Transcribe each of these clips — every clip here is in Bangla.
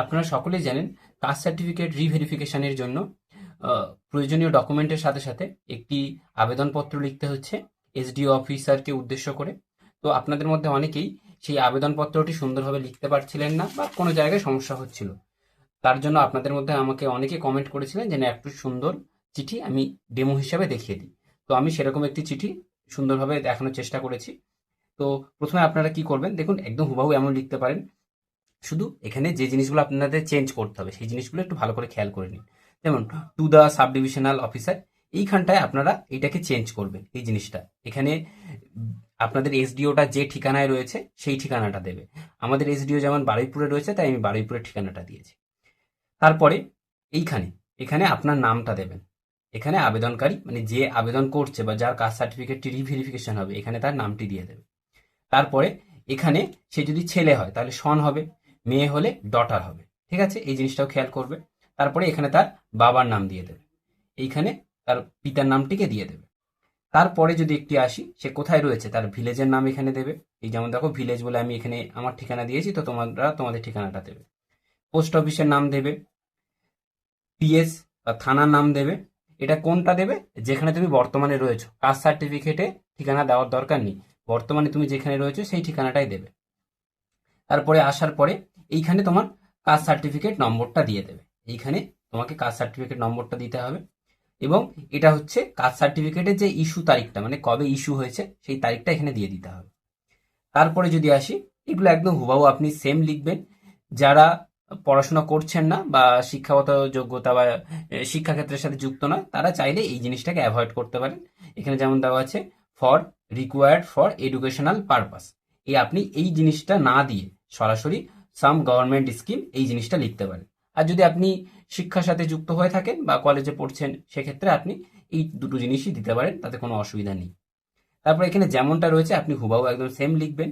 আপনারা সকলেই জানেন কাস্ট সার্টিফিকেট রিভেরিফিকেশনের জন্য প্রয়োজনীয় ডকুমেন্টের সাথে সাথে একটি আবেদনপত্র লিখতে হচ্ছে এসডিও অফিসারকে উদ্দেশ্য করে। তো আপনাদের মধ্যে অনেকেই সেই আবেদনপত্রটি সুন্দরভাবে লিখতে পারছিলেন না বা কোনো জায়গায় সমস্যা হচ্ছিল। তার জন্য আপনাদের মধ্যে আমাকে অনেকে কমেন্ট করেছিলেন যে না একটু সুন্দর চিঠি আমি ডেমো হিসাবে দেখিয়ে দিই। তো আমি সেরকম একটি চিঠি সুন্দরভাবে দেখানোর চেষ্টা করেছি। তো প্রথমে আপনারা কি করবেন, দেখুন একদম হুবহু এমন লিখতে পারেন, শুধু এখানে যে জিনিসগুলো আপনাদের চেঞ্জ করতে হবে সেই জিনিসগুলো একটু ভালো করে খেয়াল করে নিন। যেমন to the sub divisional officer, এইখানটায় আপনারা এইটাকে চেঞ্জ করবেন। এই জিনিসটা এখানে আপনাদের এসডিওটা যে ঠিকানায় রয়েছে সেই ঠিকানাটা দেবে। আমাদের এসডিও যেমন বারুইপুরে রয়েছে তাই আমি বারুইপুরের ঠিকানাটা দিয়েছি। তারপরে এইখানে এখানে আপনার নামটা দেবেন। এখানে আবেদনকারী মানে যে আবেদন করছে বা যার কাস্ট সার্টিফিকেটটি রিভেরিফিকেশন হবে এখানে তার নামটি দিয়ে দেবে। তারপরে এখানে সে যদি ছেলে হয় তাহলে সন হবে, মেয়ে হলে ডটার হবে। ঠিক আছে, এই জিনিসটাও খেয়াল করবে। তারপরে এখানে তার বাবার নাম দিয়ে দেবে, এইখানে তার পিতার নামটিকে দিয়ে দেবে। তারপরে যদি একটি আসি, সে কোথায় রয়েছে তার ভিলেজের নাম এখানে দেবে। এই যেমন দেখো ভিলেজ বলে আমি এখানে আমার ঠিকানা দিয়েছি, তো তোমরা তোমাদের ঠিকানাটা দেবে। পোস্ট অফিসের নাম দেবে, পিএস বা থানার নাম দেবে। এটা কোনটা দেবে, যেখানে তুমি বর্তমানে রয়েছো। কাস্ট সার্টিফিকেটে ঠিকানা দেওয়ার দরকার নেই, বর্তমানে তুমি যেখানে রয়েছো সেই ঠিকানাটাই দেবে। তারপরে আসার পরে এইখানে তোমার কাস্ট সার্টিফিকেট নম্বরটা দিয়ে দেবে। এইখানে তোমাকে কাস্ট সার্টিফিকেট নম্বরটা দিতে হবে এবং এটা হচ্ছে কাস্ট সার্টিফিকেটের যে ইস্যু তারিখটা, মানে কবে ইস্যু হয়েছে সেই তারিখটা এখানে দিয়ে দিতে হবে। তারপরে যদি আসি, এগুলো একদম হুবহু আপনি সেম লিখবেন। যারা পড়াশোনা করছেন না বা শিক্ষাগত যোগ্যতা বা শিক্ষাক্ষেত্রের সাথে যুক্ত নয় তারা চাইলে এই জিনিসটাকে অ্যাভয়েড করতে পারেন। এখানে যেমন দেওয়া আছে for required for educational purpose, আপনি এই জিনিসটা না দিয়ে সরাসরি সাম গভর্নমেন্ট স্কিম এই জিনিসটা লিখতে পারেন। আর যদি আপনি শিক্ষার সাথে যুক্ত হয়ে থাকেন বা কলেজে পড়ছেন সেক্ষেত্রে আপনি এই দুটো জিনিসই দিতে পারেন, তাতে কোনো অসুবিধা নেই। তারপরে এখানে যেমনটা রয়েছে আপনি হুবহু একদম সেম লিখবেন।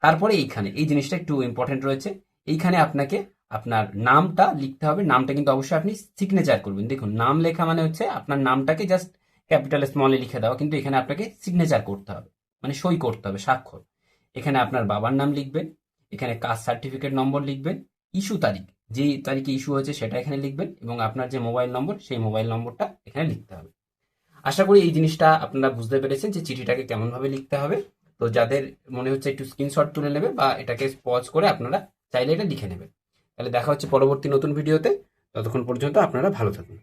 তারপরে এইখানে এই জিনিসটা একটু ইম্পর্টেন্ট রয়েছে, এইখানে আপনাকে আপনার নামটা লিখতে হবে। নামটা কিন্তু অবশ্যই আপনি সিগনেচার করবেন। দেখুন নাম লেখা মানে হচ্ছে আপনার নামটাকে জাস্ট ক্যাপিটাল স্মলে লিখে দেওয়া, কিন্তু এখানে আপনাকে সিগনেচার করতে হবে, মানে সই করতে হবে, স্বাক্ষর। এখানে আপনার বাবার নাম লিখবেন, এখানে কাস্ট সার্টিফিকেট নম্বর লিখবেন, ইস্যু তারিখ, যে তারিখে ইস্যু হয়েছে সেটা এখানে লিখবেন এবং আপনার যে মোবাইল নম্বর সেই মোবাইল নম্বরটা এখানে লিখতে হবে। আশা করি এই জিনিসটা আপনারা বুঝতে পেরেছেন যে চিঠিটাকে কেমনভাবে লিখতে হবে। তো যাদের মনে হচ্ছে একটু স্ক্রিনশট তুলে নেবে বা এটাকে পজ করে আপনারা চাইলে এটা লিখে নেবেন। তাহলে দেখা হচ্ছে পরবর্তী নতুন ভিডিওতে। ততক্ষণ পর্যন্ত আপনারা ভালো থাকুন।